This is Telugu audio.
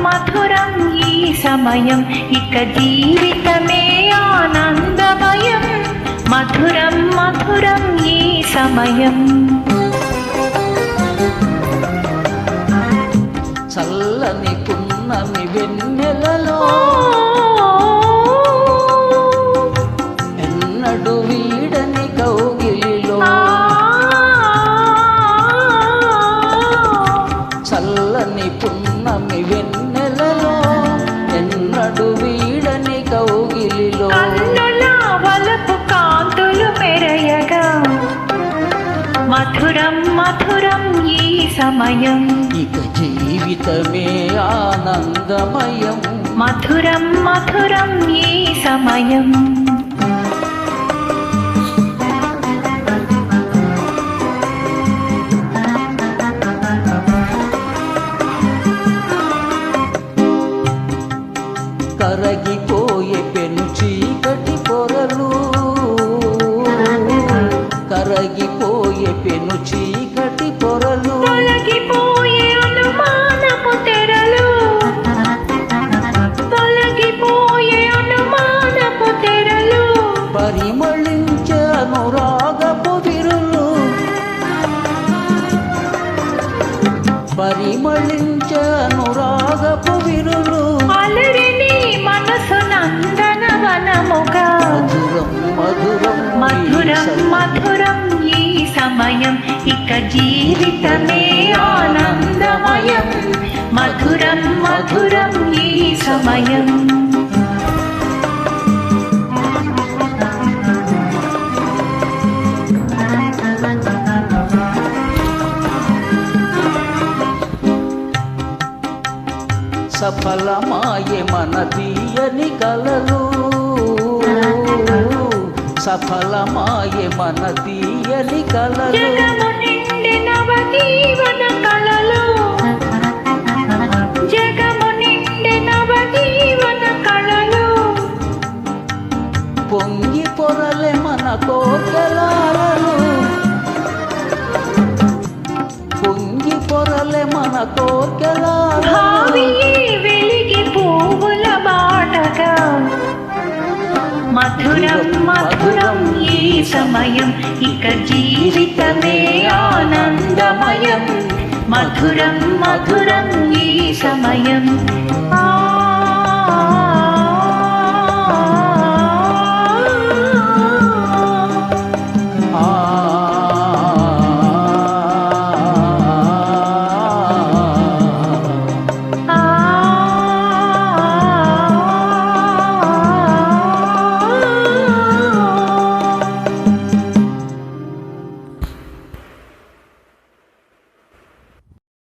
మధురం ఈ సమయం ఇక జీవితమే ఆనందమయం మధురం మధురం ఈ సమయం చల్లని పున్నమి వెన్నెలలో ఎన్నడు వీడని కౌగిలిలో చల్లని పున్నమి వెన్నెలలో ఎన్నడు వీడని కౌగిలిలో వలపు కాంతులు మెరయగా మధురం మధురం ఈ సమయం ఇక జీవితమే ఆనందమయం మధురం మధురం ఈ సమయం కరగిపోయే పెను చీకటి పొరలు కరగిపోయే పెను చీకటి పొరలు తొలగిపోయే అనుమానపు తెరలు తొలగిపోయే అనుమానపు తెరలు పరిమళించే అనురాగపు విరులు పరిమళించే అనురాగపు విరులు అలరిని మనసు నందనవనముగా మధురం మధురం మధురం మధురం ఈ సమయం ఇక జీవితమే ఆనందమయం మధురం మధురం ఈ సమయం సఫలమాయే మన తీయని కలలు సఫలమాయే మన తీయని కలలు జగము నిండి నవజీవన కళలు జగము నిండి నవజీవన కళలు పొంగి పొరలే మన కోర్కెలారలు పొంగి పొరలే మన కోర్కెలారలు వెలిగి పువ్వుల బాటగా మధురం మధురం ఈ సమయం ఇక జీవితమే ఆనందమయం మధురం మధురం ఈ సమయం